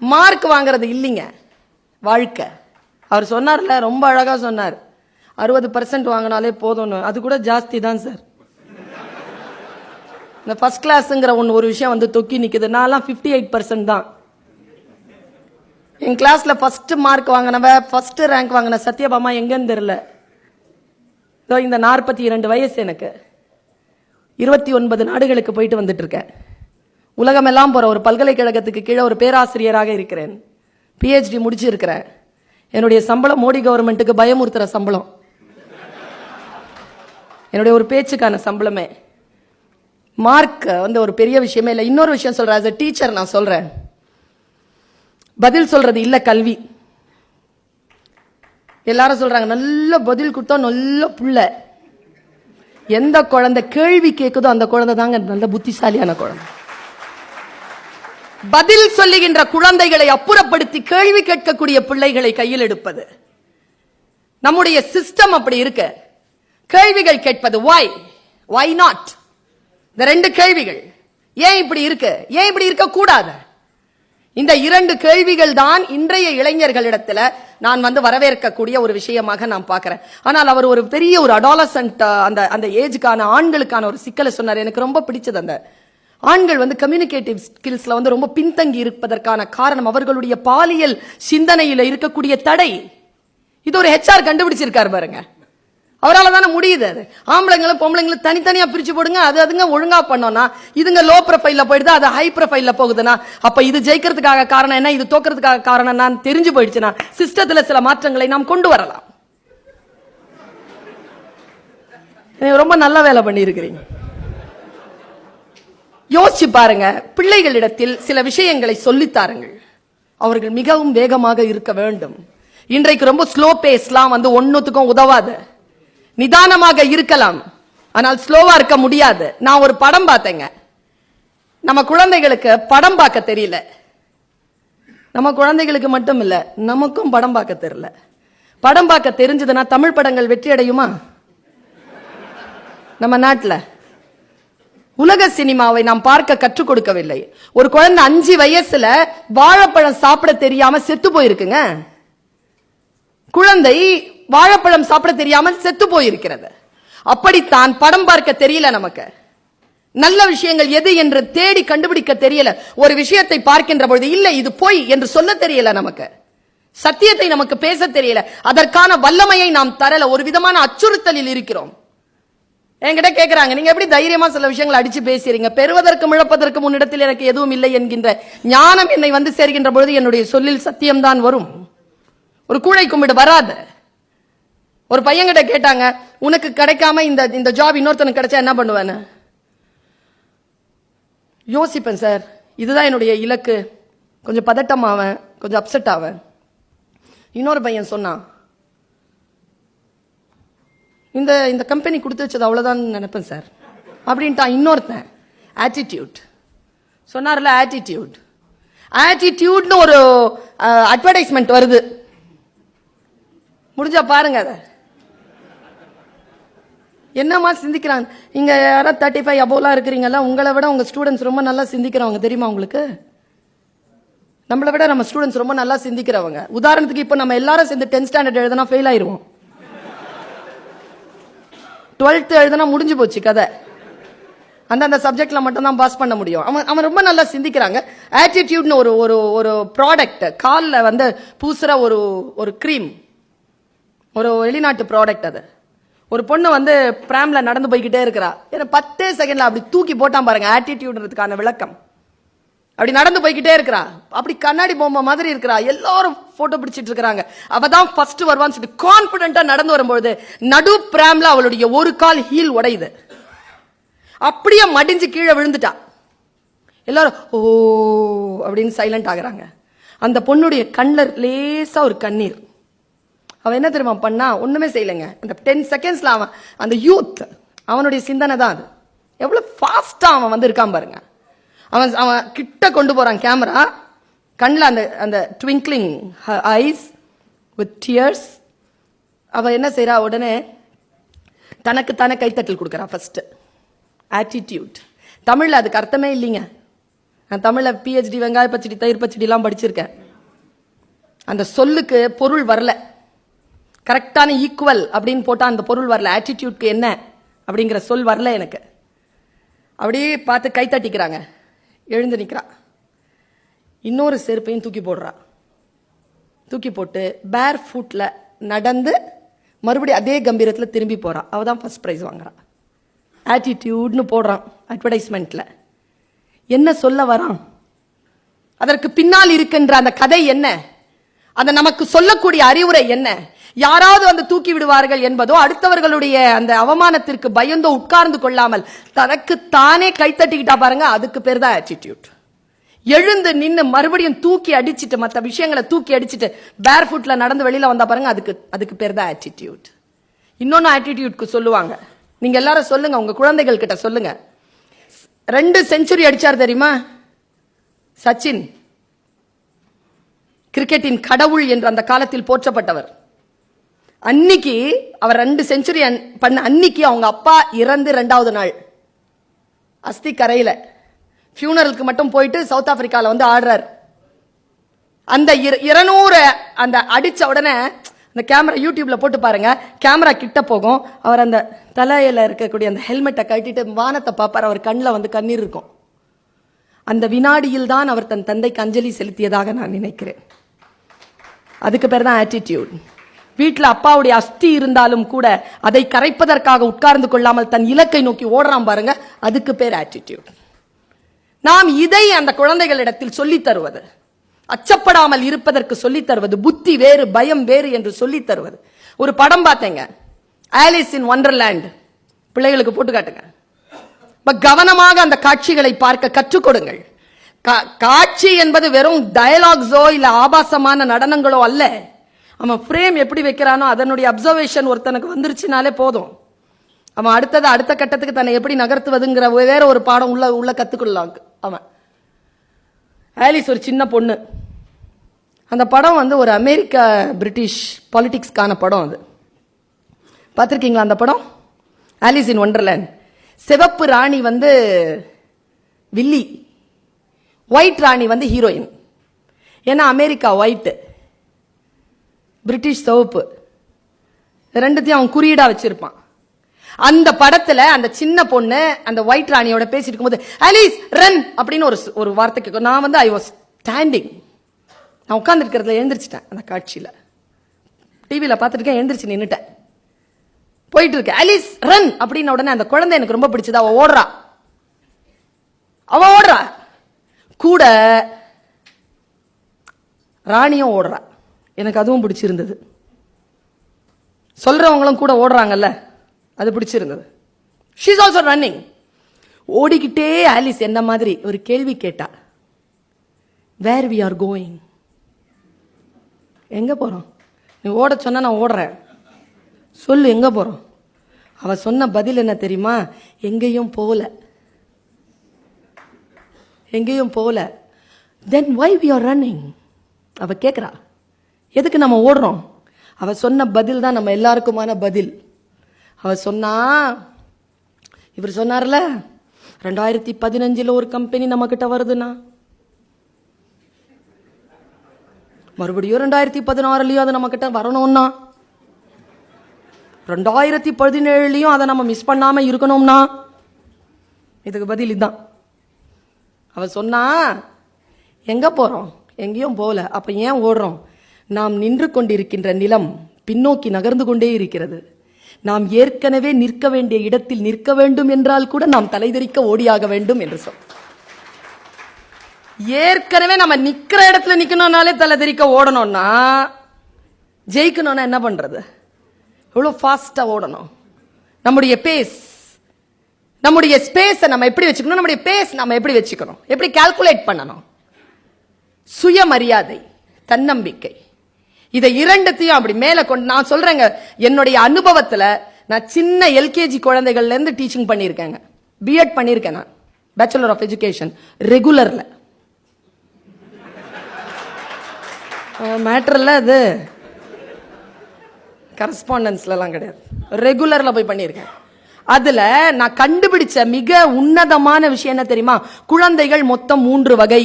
Mark வாங்குறது இல்லைங்க வாழ்க்கை. அவர் சொன்னார்ல, ரொம்ப அழகா சொன்னார், 60% வாங்கினாலே போதும்னு. அது கூட ஜாஸ்தி தான் சார். இந்த ஃபர்ஸ்ட் கிளாஸ்ங்கிற ஒரு விஷயம் வந்து தொக்கி நிக்குது. நான்லாம் 58% தான். என் கிளாஸ்ல ஃபர்ஸ்ட் மார்க் வாங்கினவ, ஃபர்ஸ்ட் ரேங்க் வாங்கின சத்யபாமா எங்கன்னு தெரியல. இந்த 42 வயசு எனக்கு. 29 நாடுகளுக்கு போயிட்டு வந்துட்டு இருக்கேன். உலகமெல்லாம் போற ஒரு பல்கலைக்கழகத்துக்கு கீழே ஒரு பேராசிரியராக இருக்கிறேன். PhD முடிச்சிருக்கிறேன். என்னுடைய சம்பளம் மோடி கவர்மெண்ட்டுக்கு பயமுறுத்துற சம்பளம். என்னுடைய ஒரு பேச்சுக்கான சம்பளமே. மார்க் வந்து ஒரு பெரிய விஷயமே இல்லை. இன்னொரு விஷயம் சொல்றேன், as a teacher நான் சொல்றேன், பதில் சொல்றது இல்ல கல்வி. எல்லாரும் சொல்றாங்க நல்ல பதில் கொடுத்தா நல்ல புள்ள. எந்த குழந்தை கேள்வி கேட்குதோ அந்த குழந்தை தாங்க நல்ல புத்திசாலியான குழந்தை. பதில் சொல்லுகின்ற குழந்தைகளை அப்புறப்படுத்தி கேள்வி கேட்கக்கூடிய பிள்ளைகளை கையில் எடுப்பது நம்முடைய சிஸ்டம். அப்படி இருக்கு. கேள்விகள் கேட்பது why not, இந்த 2 கேள்விகள் ஏன் இப்படி இருக்கு, ஏன் இப்படி இருக்க கூடாது, இந்த 2 கேள்விகள் தான் இன்றைய இளைஞர்களிடத்துல நான் வந்து வரவேற்கக்கூடிய ஒரு விஷயமாக நான் பார்க்கிறேன். ஆனால் அவர் ஒரு பெரிய ஒரு அடாலசன்ட் அந்த ஏஜுக்கான ஆண்களுக்கான ஒரு சிக்கலை சொன்னார். எனக்கு ரொம்ப பிடிச்சது. அந்த ஆண்கள் வந்து கம்யூனிகேட்டிவ் ஸ்கில்ஸ்ல வந்து ரொம்ப பின்தங்கி இருப்பதற்கான காரணம் அவர்களுடைய பாலியல் சிந்தனையில இருக்கக்கூடிய தடை. இது ஒரு HR கண்டுபிடிச்சிருக்காரு பாருங்க. அவரால் தானே முடியுது. அது ஆம்பளைங்களும் பொம்பளைங்களும் தனித்தனியா பிரிச்சு போடுங்க, அது அதுங்க ஒழுங்கா பண்ணோம்னா இதுங்க லோ ப்ரொஃபைல்ல போயிடுது, அது ஹை ப்ரொஃபைல்ல போகுதுன்னா அப்ப இது ஜெயிக்கிறதுக்காக காரணம் என்ன, இது தோக்கிறதுக்காக காரணம் நான் தெரிஞ்சு போயிடுச்சுன்னா சிஸ்டத்துல சில மாற்றங்களை நாம் கொண்டு வரலாம். ரொம்ப நல்ல வேலை பண்ணி இருக்கிறீங்க. யோசிச்சு பாருங்க. பிள்ளைகளிடத்தில் சில விஷயங்களை சொல்லித்தாருங்கள். அவர்கள் மிகவும் வேகமாக இருக்க வேண்டும். இன்றைக்கு ரொம்ப ஸ்லோ பேஸ்லாம் வந்து ஒன்னுத்துக்கும் உதவாது. நிதானமாக இருக்கலாம், ஆனால் ஸ்லோவா இருக்க முடியாது. நான் ஒரு படம் பார்த்தேங்க. நம்ம குழந்தைகளுக்கு படம் பார்க்க தெரியல. நம்ம குழந்தைகளுக்கு மட்டும் இல்ல, நமக்கும் படம் பார்க்க தெரியல. படம் பார்க்க தெரிஞ்சதுன்னா தமிழ் படங்கள் வெற்றி அடையுமா? நம்ம நாட்டில் உலக சினிமாவை நாம் பார்க்க கற்றுக் கொடுக்கவில்லை. ஒரு குழந்தை 5 வயசுல வாழைப்பழம் சாப்பிட தெரியாம செத்து போயிருக்குங்க. குழந்தை வாழைப்பழம் சாப்பிட தெரியாமல் செத்து போயிருக்கிறது. அப்படித்தான் படம் பார்க்க தெரியல நமக்கு. நல்ல விஷயங்கள் எது என்று தேடி கண்டுபிடிக்க தெரியல. ஒரு விஷயத்தை பார்க்கின்ற பொழுது இல்ல இது பொய் என்று சொல்ல தெரியல நமக்கு. சத்தியத்தை நமக்கு பேச தெரியல. அதற்கான வல்லமையை நாம் தரல. ஒரு விதமான அச்சுறுத்தலில் இருக்கிறோம். என்கிட்ட கேட்கிறாங்க, நீங்க எப்படி தைரியமா சில விஷயங்களை அடிச்சு பேசுறீங்க? பெறுவதற்கும் இழப்பதற்கும் முன்னிடத்தில் எனக்கு எதுவும் இல்லை என்கின்ற ஞானம் என்னை வந்து சேர்கின்ற பொழுது என்னுடைய சொல்லில் சத்தியம்தான் வரும். ஒரு கூழை கும்பிடு வராது. ஒரு பையன்கிட்ட கேட்டாங்க, உனக்கு கிடைக்காம இந்த ஜாப் இன்னொருத்தனுக்கு கிடைச்சா என்ன பண்ணுவேன்னு. யோசிப்பேன் சார், இதுதான் என்னுடைய இலக்கு. கொஞ்சம் பதட்டம் ஆவேன், கொஞ்சம் அப்செட் ஆவேன். இன்னொரு பையன் சொன்னான், இந்த கம்பெனி கொடுத்து வச்சது அவ்வளவுதான் நினைப்பேன் சார் அப்படின்ட்டான். இன்னொருத்தன் ஆட்டிடியூட் சொன்னார்ல, ஆட்டிடியூட்னு ஒரு அட்வர்டைஸ்மெண்ட் வருது, முடிஞ்சா பாருங்க. அதை என்னமா சிந்திக்கிறாங்க இங்க யாராவது 35 அபோலாம் இருக்கிறீங்களா? உங்களை விட உங்க ஸ்டூடெண்ட்ஸ் ரொம்ப நல்லா சிந்திக்கிறவங்க தெரியுமா உங்களுக்கு? நம்மளை விட நம்ம ஸ்டூடெண்ட்ஸ் ரொம்ப நல்லா சிந்திக்கிறவங்க. உதாரணத்துக்கு இப்போ நம்ம எல்லாரும் சேர்ந்து 10th ஸ்டாண்டர்ட் எழுதுனா ஃபெயில் ஆயிருவோம். 12th எழுதுனா முடிஞ்சு போச்சு கதை. அந்த சப்ஜெக்ட்ல மட்டும் தான் பாஸ் பண்ண முடியும். அவன் ரொம்ப நல்லா சிந்திக்கிறாங்க. ஆட்டிடியூட்னு ஒரு ப்ராடக்ட், காலில் வந்து பூசுற ஒரு கிரீம், ஒரு வெளிநாட்டு ப்ராடக்ட். அது ஒரு பொண்ணு வந்து பிராம்ல நடந்து போய்கிட்டே இருக்கிறா. 10 செகண்ட்ல அப்படி தூக்கி போட்டான் பாருங்க ஆட்டிடியூட்ன்றதுக்கான விளக்கம். அப்படி நடந்து போய்கிட்டே இருக்கிறா, அப்படி கண்ணாடி பொம்மை மாதிரி இருக்கிறா. எல்லாரும் போட்டோ பிடிச்சிட்டு இருக்காங்க. அவதான் ஃபர்ஸ்ட் வருவான்னு சொல்லிட்டு கான்பிடென்ட்டா நடந்து வரும்போது நடு பிராம்ல அவளுடைய ஒரு கால் ஹீல் உடையுது. அப்படியே மடிஞ்சு கீழே விழுந்துட்டா. எல்லாரும் ஓ அப்படின்னு சைலண்ட் ஆகுறாங்க. அந்த பொண்ணுடைய கண்ணில் லேசா ஒரு கண்ணீர். அவன் என்ன தெரியுமா பண்ணா? ஒண்ணுமே செய்யலைங்க. அந்த 10 செகண்ட்ஸ்ல அவன் அந்த யூத், அவனுடைய சிந்தனை தான் அது. எவ்வளவு ஃபாஸ்டா அவன் வந்து இருக்கான் பாருங்க. அவன் கிட்ட கொண்டு போறான் கேமரா, கண்ணில் அந்த ட்விங்க்லிங் ஐஸ் வித் டியர்ஸ். அவன் என்ன செய்யறா? உடனே தனக்கு தானே கைத்தட்டல் கொடுக்கறா. First attitude. தமிழ்ல அதுக்கு அர்த்தமே இல்லைங்க. நான் தமிழ்ல PhD வெங்காய பச்சடி தயிர் பச்சடிலாம் படிச்சிருக்கேன். அந்த சொல்லுக்கு பொருள் வரல, கரெக்டான ஈக்குவல் அப்படின்னு போட்டா அந்த பொருள் வரல. ஆட்டிடியூட்க்கு என்ன அப்படிங்கிற சொல் வரல எனக்கு. அப்படியே பார்த்து கை தட்டிக்கிறாங்க. எழுந்து நிற்கிறா. இன்னொரு செருப்பையும் தூக்கி போடுறா. தூக்கி போட்டு பேர் ஃபுட்ல நடந்து மறுபடியும் அதே கம்பீரத்தில் திரும்பி போறா. அவ தான் ஃபர்ஸ்ட் ப்ரைஸ் வாங்குறா. ஆட்டிடியூட்னு போடுறான் அட்வர்டைஸ்மெண்ட்ல. என்ன சொல்ல வரான்? அதற்கு பின்னால் இருக்கின்ற அந்த கதை என்ன? அந்த நமக்கு சொல்லக்கூடிய அறிவுரை என்ன? யாராவது வந்து தூக்கி விடுவார்கள் என்பதோ, அடுத்தவர்களுடைய அந்த அவமானத்திற்கு பயந்தோ உட்கார்ந்து கொள்ளாமல் தனக்கு தானே கைத்தட்டிக்கிட்டா பாருங்க, அதுக்கு பேர் தான் ஆட்டிடியூட். எழுந்து நின்று மறுபடியும் தூக்கி அடிச்சுட்டு, மற்ற விஷயங்களை தூக்கி அடிச்சுட்டு பேர் ஃபுட்ல நடந்து வெளியில வந்தா பாருங்க, அதுக்கு பேர் தான் ஆட்டிடியூட். இன்னொன்னு ஆட்டிடியூட்க்கு சொல்லுவாங்க. நீங்க எல்லாரும் சொல்லுங்க, உங்க குழந்தைகள் கிட்ட சொல்லுங்க. 2 செஞ்சுரி அடிச்சார் தெரியுமா சச்சின்? கிரிக்கெட்டின் கடவுள் என்று அந்த காலத்தில் போற்றப்பட்டவர். அன்னைக்கு அவர் 2 செஞ்சுரி பண்ண அன்னைக்கு அவங்க அப்பா இறந்து 2வது நாள் அஸ்தி கரையில ஃபியூனரலுக்கு மட்டும் போயிட்டு சவுத் ஆப்பிரிக்கால வந்து ஆடுறார். அந்த 200 அந்த அடிச்ச உடனே அந்த கேமரா யூடியூப்ல போட்டு பாருங்க, கேமரா கிட்ட போகும். அவர் அந்த தலையில இருக்கக்கூடிய அந்த ஹெல்மெட்டை கட்டிட்டு வானத்தை பார்ப்பார். அவர் கண்ணில் வந்து கண்ணீர் இருக்கும். அந்த வினாடியில் தான் அவர் தன் தந்தைக்கு அஞ்சலி செலுத்தியதாக நான் நினைக்கிறேன். அதுக்கு பேர் தான் ஆட்டிடியூட். வீட்டில் அப்பாவுடைய அஸ்தி இருந்தாலும் கூட அதை கரைப்பதற்காக உட்கார்ந்து கொள்ளாமல் தன் இலக்கை நோக்கி ஓடுறான் பாருங்க, அதுக்கு பேர் ஆட்டிடியூட். நாம் இதை அந்த குழந்தைகளிடத்தில் சொல்லித் தருவது, அச்சப்படாமல் இருப்பதற்கு சொல்லித் தருவது, புத்தி வேறு பயம் வேறு என்று சொல்லித் தருவது. ஒரு படம் பார்த்தேங்க, ஆலிஸ் இன் வண்டர்லேண்ட். பிள்ளைகளுக்கு போட்டு காட்டுங்க. கவனமாக அந்த காட்சிகளை பார்க்க கற்றுக் கொடுங்கள். காட்சி என்பது வெறும் டயலாக்ஸோ இல்ல ஆபாசமான நடனங்களோ அல்ல. அவன் ஃப்ரேம் எப்படி வைக்கிறானோ அதனுடைய அப்சர்வேஷன் ஒருத்தனுக்கு வந்துருச்சுனாலே போதும். அவன் அடுத்த கட்டத்துக்கு தன்னை எப்படி நகர்த்துவதுங்கிற வேற ஒரு பாடம் உள்ள கத்துக்கொள்ளலாம். அவன் ஆலிஸ் ஒரு சின்ன பொண்ணு. அந்த படம் வந்து ஒரு அமெரிக்க பிரிட்டிஷ் பாலிடிக்ஸ்க்கான படம். அது பார்த்துருக்கீங்களா அந்த படம்? ஆலிஸ் இன் வண்டர்லேண்ட். சிவப்பு ராணி வந்து வில்லி, ஒயிட் ராணி வந்து ஹீரோயின். ஏன்னா அமெரிக்கா ஒயிட், பிரிட்டிஷ் சிவப்பு, ரெண்டுத்தையும் அவன் குறியீடா வச்சிருப்பான். அந்த படத்துல அந்த சின்ன பொண்ணு அந்த ஒயிட் ராணியோட பேசிட்டு இருக்கும்போது ஆலிஸ் ரன் அப்படின்னு ஒரு வார்த்தை கேட்கும். நான் வந்து ஐ வாஸ் ஸ்டாண்டிங், நான் உட்கார்ந்து இருக்கிறதுல எழுந்திரிச்சிட்டேன். அந்த காட்சியில டிவியில பார்த்துருக்கேன், எழுந்திரிச்சு நின்னுட்டேன். போயிட்டு இருக்கு ஆலிஸ் ரன் அப்படின்ன உடனே அந்த குழந்தை எனக்கு ரொம்ப பிடிச்சது. அவ ஓடுறா கூட, ராணியும் ஓடுறா. எனக்கு அதுவும் பிடிச்சிருந்தது. சொல்றவங்களும் கூட ஓடுறாங்கல்ல, அது பிடிச்சிருந்தது. She is also running. ஓடிக்கிட்டே ஆலிஸ் என்ன மாதிரி ஒரு கேள்வி கேட்டா, வேர் வி ஆர் கோயிங்? எங்க போறோம்? நீ ஓட சொன்னா நான் ஓடுறேன், சொல்லு எங்க போறோம்? அவ சொன்ன பதில் என்ன தெரியுமா? எங்கேயும் போல. Then why we are running? அவ கேக்குறா, எதுக்கு நம்ம ஓடுறோம்? அவ சொன்ன பதில் தான் நம்ம எல்லாருக்குமான பதில். அவ சொன்னா, இவர் சொன்னார்ல 2015 ஒரு கம்பெனி நம்ம கிட்ட வருதுன்னா, மறுபடியும் 2016 அது நம்ம கிட்ட வரணும்னா, 2017 அதை நம்ம மிஸ் பண்ணாம இருக்கணும்னா, இதுக்கு பதில் இதுதான். அவ சொன்னா, எங்க போறோம்? எங்கேயும் போல. அப்ப ஏன் ஓடுறோம்? நாம் நின்று கொண்டிருக்கின்ற நிலம் பின்னோக்கி நகர்ந்து கொண்டே இருக்கிறது. நாம் ஏற்கனவே நிற்க வேண்டிய இடத்தில் நிற்க வேண்டும் என்றால் கூட நாம் தலைதெறிக்க ஓடியாக வேண்டும் என்று சொல். ஏற்கனவே நம்ம நிக்கிற இடத்துல நிக்கணும்னாலே தலைதெறிக்க ஓடணும்னா, ஜெயிக்கணும்னா என்ன பண்றது? எவ்வளவு ஃபாஸ்டா ஓடணும். நம்முடைய பேஸ், நம்முடைய ஸ்பேஸை நம்ம எப்படி வச்சுக்கணும், நம்முடைய பேஸ் நம்ம எப்படி வச்சுக்கணும், எப்படி கால்குலேட் பண்ணணும். சுயமரியாதை, தன்னம்பிக்கை, இதை இரண்டுத்தையும் அப்படி மேல கொண்டு நான் சொல்றேங்க. என்னுடைய அனுபவத்துல நான் சின்ன எல்கேஜி குழந்தைகள்ல இருந்து டீச்சிங் பண்ணியிருக்கேங்க. பிஎட் பண்ணியிருக்கேன் நான், பேச்சுலர் ஆஃப் எஜுகேஷன் ரெகுலர்ல. மேட்டர்ல அது கரஸ்பாண்டன்ஸ்லாம் கிடையாது, ரெகுலர்ல போய் பண்ணியிருக்கேன். அதுல நான் கண்டுபிடிச்ச மிக உன்னதமான விஷயம் என்ன தெரியுமா? குழந்தைகள் மொத்தம் 3 வகை.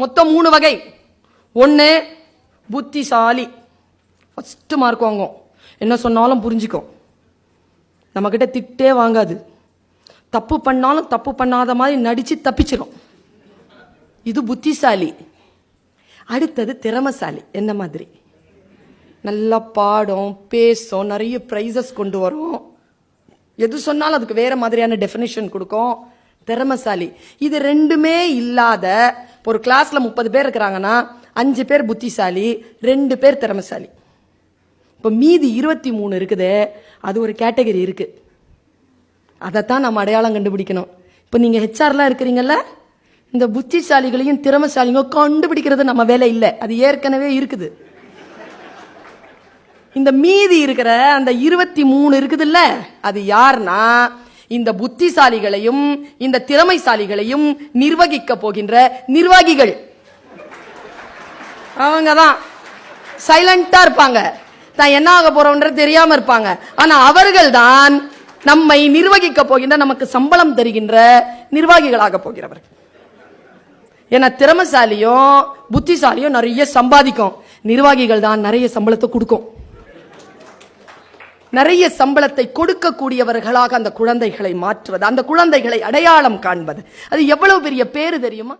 மொத்தம் 3 வகை. ஒன்னு புத்திசாலி, ஃபர்ஸ்ட் மார்க் வாங்கும், என்ன சொன்னாலும் புரிஞ்சுக்கும், நம்ம கிட்ட திட்டே வாங்காது, தப்பு பண்ணாலும் தப்பு பண்ணாத மாதிரி நடிச்சு தப்பிச்சிடும். இது புத்திசாலி. அடுத்தது திறமைசாலி. என்ன மாதிரி? நல்லா பாடும், பேசும், நிறைய பிரைசஸ் கொண்டு வரும், எது சொன்னாலும் அதுக்கு வேற மாதிரியான டெஃபினிஷன் கொடுக்கும். திறமைசாலி. இது ரெண்டுமே இல்லாத ஒரு கிளாஸ்ல 30 பேர் இருக்கிறாங்கன்னா 5 பேர் புத்திசாலி, 2 பேர் திறமைசாலி. இப்ப மீதி 23 இருக்குதே, அது ஒரு கேட்டகரி இருக்கு. அதைத்தான் நம்ம அடையாளம் கண்டுபிடிக்கணும். இப்ப நீங்க ஹெச்ஆர்லாம் இருக்கிறீங்கல்ல, இந்த புத்திசாலிகளையும் திறமைசாலியும் கண்டுபிடிக்கிறது நம்ம வேலை இல்லை, அது ஏற்கனவே இருக்குது. இந்த மீதி இருக்கிற அந்த 23 இருக்குதுல்ல, அது யாருன்னா இந்த புத்திசாலிகளையும் இந்த திறமைசாலிகளையும் நிர்வகிக்க போகின்ற நிர்வாகிகள். அவங்கதான் சைலண்டா இருப்பாங்க, தான் என்ன ஆக போறோம்ன்றது தெரியாம இருப்பாங்க. ஆனா அவர்கள் தான் நம்மை நிர்வகிக்க போகின்ற, நமக்கு சம்பளம் தருகின்ற நிர்வாகிகளாக போகிறவர்கள். ஏன்னா திறமைசாலியும் புத்திசாலியும் நிறைய சம்பாதிக்கும், நிர்வாகிகள் தான் நிறைய சம்பளத்தை கொடுக்கும். நிறைய சம்பளத்தை கொடுக்கக்கூடியவர்களாக அந்த குழந்தைகளை மாற்றுவது, அந்த குழந்தைகளை அடையாளம் காண்பது, அது எவ்வளவு பெரிய பேரு தெரியுமா?